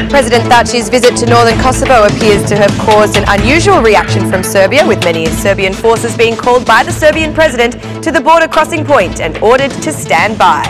President Thaçi's visit to northern Kosovo appears to have caused an unusual reaction from Serbia, with many Serbian forces being called by the Serbian president to the border crossing point and ordered to stand by.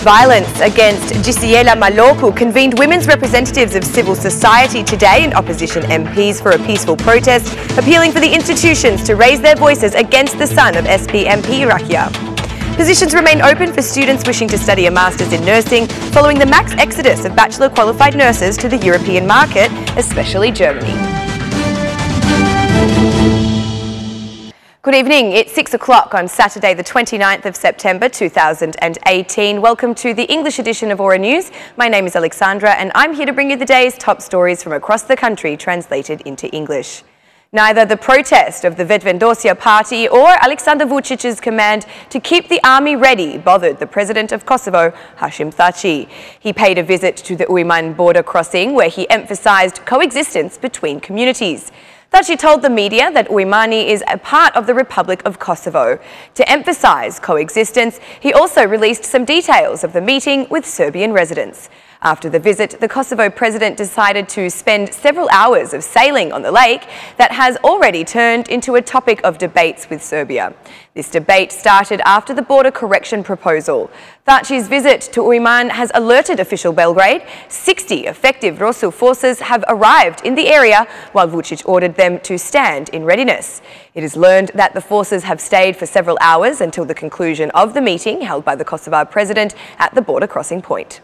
Violence against Xhisiela Maloku convened women's representatives of civil society today and opposition MPs for a peaceful protest, appealing for the institutions to raise their voices against the son of SP MP Rahia. Positions remain open for students wishing to study a master's in nursing following the mass exodus of bachelor qualified nurses to the European market, especially Germany. Good evening, it's 6 o'clock on Saturday the 29th of September 2018. Welcome to the English edition of Aura News. My name is Alexandra and I'm here to bring you the day's top stories from across the country translated into English. Neither the protest of the Vetvendosia party or Alexander Vuçić's command to keep the army ready bothered the president of Kosovo, Hashim Thaçi. He paid a visit to the Ujman border crossing where he emphasised coexistence between communities. Thaçi told the media that Ujmani is a part of the Republic of Kosovo. To emphasise coexistence, he also released some details of the meeting with Serbian residents. After the visit, the Kosovo president decided to spend several hours of sailing on the lake that has already turned into a topic of debates with Serbia. This debate started after the border correction proposal. Thaçi's visit to Ujman has alerted official Belgrade. 60 effective Rosu forces have arrived in the area, while Vuçić ordered them to stand in readiness. It is learned that the forces have stayed for several hours until the conclusion of the meeting held by the Kosovo president at the border crossing point.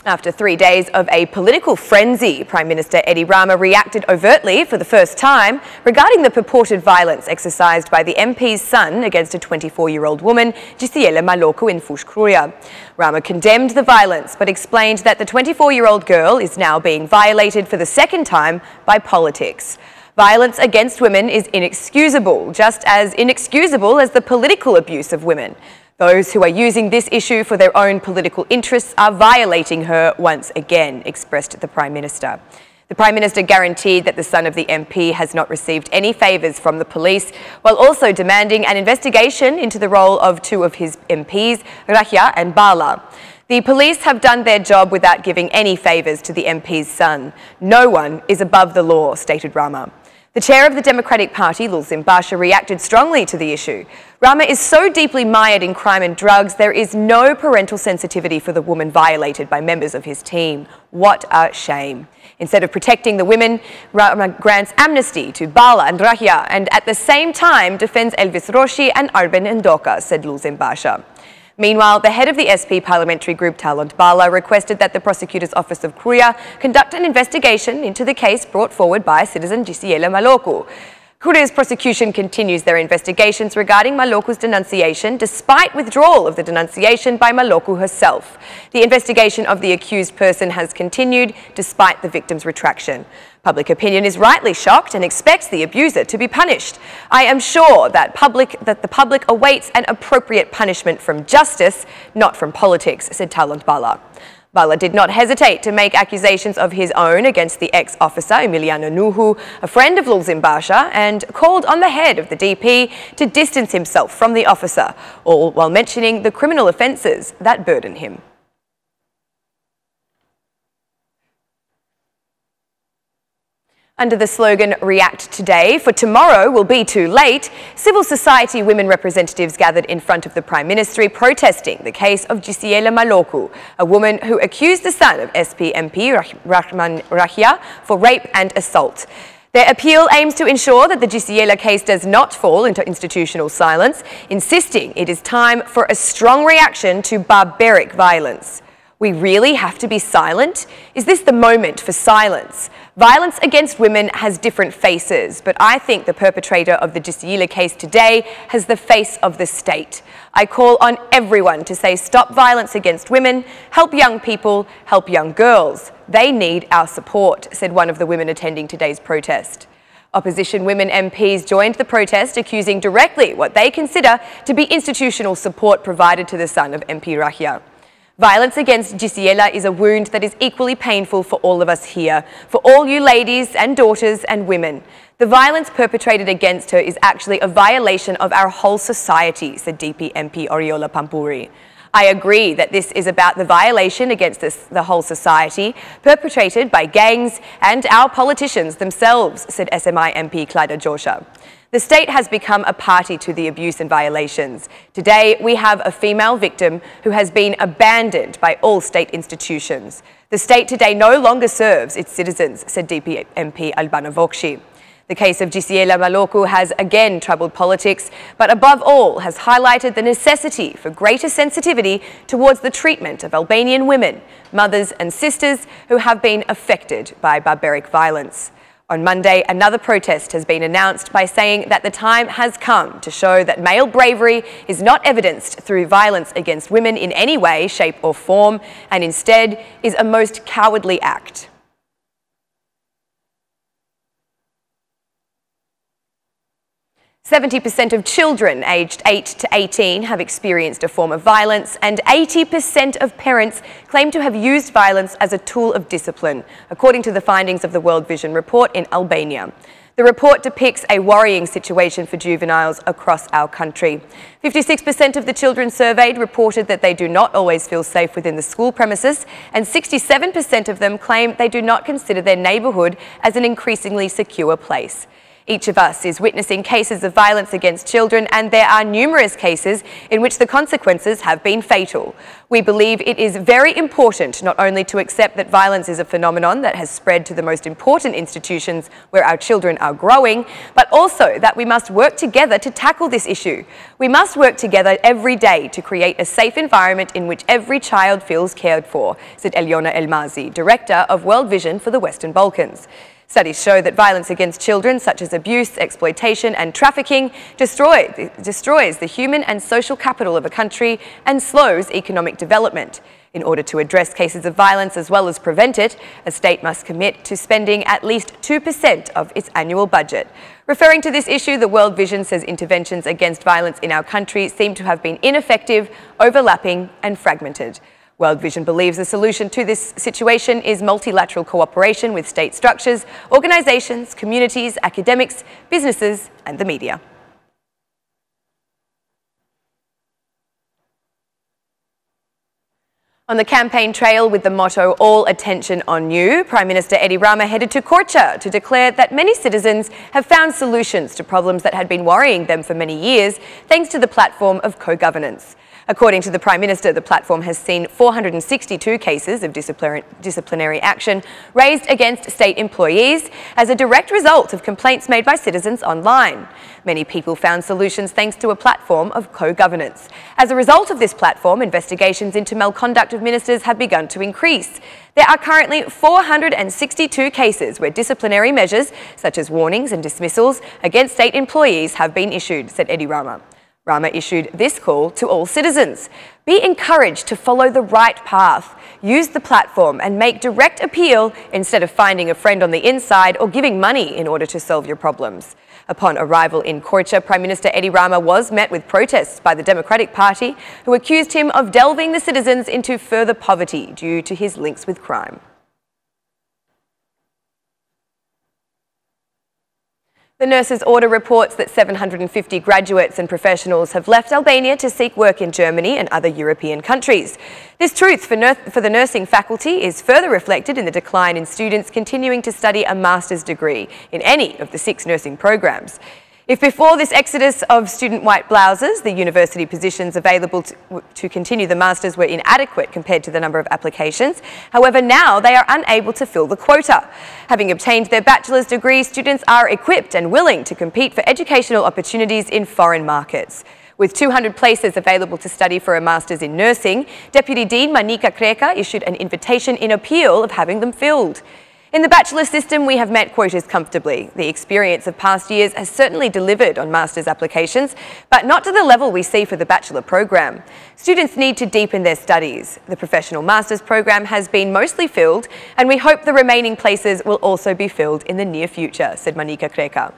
After 3 days of a political frenzy, Prime Minister Edi Rama reacted overtly for the first time regarding the purported violence exercised by the MP's son against a 24-year-old woman, Xhisiela Maloku, in Vuçić. Rama condemned the violence but explained that the 24-year-old girl is now being violated for the second time by politics. Violence against women is inexcusable, just as inexcusable as the political abuse of women. Those who are using this issue for their own political interests are violating her once again, expressed the Prime Minister. The Prime Minister guaranteed that the son of the MP has not received any favours from the police, while also demanding an investigation into the role of two of his MPs, Rahia and Bala. The police have done their job without giving any favours to the MP's son. No one is above the law, stated Rama. The chair of the Democratic Party, Lulzim Basha, reacted strongly to the issue. Rama is so deeply mired in crime and drugs, there is no parental sensitivity for the woman violated by members of his team. What a shame. Instead of protecting the women, Rama grants amnesty to Bala and Rahia and at the same time defends Elvis Roshi and Arben Ndoka, said Lulzim Basha. Meanwhile, the head of the SP parliamentary group, Talent Bala, requested that the Prosecutor's Office of Kuria conduct an investigation into the case brought forward by citizen Xhisiela Maloku. Kuria's prosecution continues their investigations regarding Maloku's denunciation, despite withdrawal of the denunciation by Maloku herself. The investigation of the accused person has continued, despite the victim's retraction. Public opinion is rightly shocked and expects the abuser to be punished. I am sure that the public awaits an appropriate punishment from justice, not from politics, said Talent Bala. Bala did not hesitate to make accusations of his own against the ex-officer Emiliano Nuhu, a friend of Lulzim Basha, and called on the head of the DP to distance himself from the officer, all while mentioning the criminal offences that burden him. Under the slogan, "React Today, for Tomorrow Will Be Too Late," civil society women representatives gathered in front of the Prime Ministry protesting the case of Xhisiela Maloku, a woman who accused the son of SP MP Rahia for rape and assault. Their appeal aims to ensure that the Xhisiela case does not fall into institutional silence, insisting it is time for a strong reaction to barbaric violence. We really have to be silent? Is this the moment for silence? Violence against women has different faces, but I think the perpetrator of the Xhisiela case today has the face of the state. I call on everyone to say stop violence against women, help young people, help young girls. They need our support, said one of the women attending today's protest. Opposition women MPs joined the protest, accusing directly what they consider to be institutional support provided to the son of MP Rahia. Violence against Xhisiela is a wound that is equally painful for all of us here, for all you ladies and daughters and women. The violence perpetrated against her is actually a violation of our whole society, said DP MP Oriola Pampuri. I agree that this is about the violation against the whole society perpetrated by gangs and our politicians themselves, said SMI MP Clyda Josha. The state has become a party to the abuse and violations. Today, we have a female victim who has been abandoned by all state institutions. The state today no longer serves its citizens, said DP MP Albana Vuçiç. The case of Xhisiela Maloku has again troubled politics, but above all has highlighted the necessity for greater sensitivity towards the treatment of Albanian women, mothers and sisters who have been affected by barbaric violence. On Monday, another protest has been announced by saying that the time has come to show that male bravery is not evidenced through violence against women in any way, shape or form, and instead is a most cowardly act. "70% of children aged 8 to 18 have experienced a form of violence, and 80% of parents claim to have used violence as a tool of discipline, according to the findings of the World Vision report in Albania. The report depicts a worrying situation for juveniles across our country. 56% of the children surveyed reported that they do not always feel safe within the school premises, and 67% of them claim they do not consider their neighbourhood as an increasingly secure place. Each of us is witnessing cases of violence against children, and there are numerous cases in which the consequences have been fatal. We believe it is very important not only to accept that violence is a phenomenon that has spread to the most important institutions where our children are growing, but also that we must work together to tackle this issue. We must work together every day to create a safe environment in which every child feels cared for, said Eliona Elmazi, Director of World Vision for the Western Balkans. Studies show that violence against children, such as abuse, exploitation and trafficking, destroys the human and social capital of a country and slows economic development. In order to address cases of violence as well as prevent it, a state must commit to spending at least 2% of its annual budget. Referring to this issue, the World Vision says interventions against violence in our country seem to have been ineffective, overlapping and fragmented. World Vision believes the solution to this situation is multilateral cooperation with state structures, organisations, communities, academics, businesses and the media. On the campaign trail with the motto, "All attention on you," Prime Minister Edi Rama headed to Korça to declare that many citizens have found solutions to problems that had been worrying them for many years, thanks to the platform of co-governance. According to the Prime Minister, the platform has seen 462 cases of disciplinary action raised against state employees as a direct result of complaints made by citizens online. Many people found solutions thanks to a platform of co-governance. As a result of this platform, investigations into misconduct of ministers have begun to increase. There are currently 462 cases where disciplinary measures, such as warnings and dismissals, against state employees have been issued, said Edi Rama. Rama issued this call to all citizens. Be encouraged to follow the right path. Use the platform and make direct appeal instead of finding a friend on the inside or giving money in order to solve your problems. Upon arrival in Korça, Prime Minister Edi Rama was met with protests by the Democratic Party, who accused him of delving the citizens into further poverty due to his links with crime. The Nurses' Order reports that 750 graduates and professionals have left Albania to seek work in Germany and other European countries. This truth for the nursing faculty is further reflected in the decline in students continuing to study a master's degree in any of the 6 nursing programs. If before this exodus of student white blouses, the university positions available to continue the masters were inadequate compared to the number of applications, however, now they are unable to fill the quota. Having obtained their bachelor's degree, students are equipped and willing to compete for educational opportunities in foreign markets. With 200 places available to study for a master's in nursing, Deputy Dean Manika Kreka issued an invitation in appeal of having them filled. In the bachelor system, we have met quotas comfortably. The experience of past years has certainly delivered on master's applications, but not to the level we see for the bachelor program. Students need to deepen their studies. The professional master's program has been mostly filled, and we hope the remaining places will also be filled in the near future, said Manika Kreka.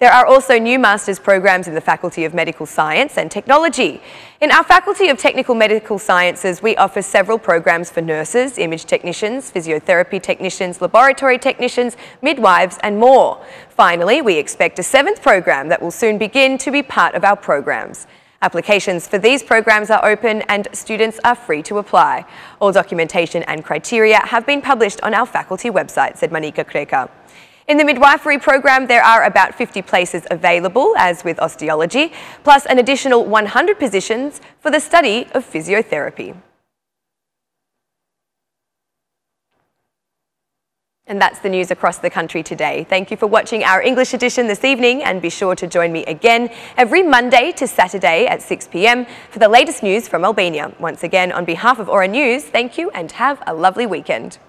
There are also new master's programs in the Faculty of Medical Science and Technology. In our Faculty of Technical Medical Sciences, we offer several programs for nurses, image technicians, physiotherapy technicians, laboratory technicians, midwives and more. Finally, we expect a 7th program that will soon begin to be part of our programs. Applications for these programs are open and students are free to apply. All documentation and criteria have been published on our faculty website, said Manika Kreka. In the midwifery program, there are about 50 places available, as with osteology, plus an additional 100 positions for the study of physiotherapy. And that's the news across the country today. Thank you for watching our English edition this evening, and be sure to join me again every Monday to Saturday at 6 p.m. for the latest news from Albania. Once again, on behalf of Aura News, thank you and have a lovely weekend.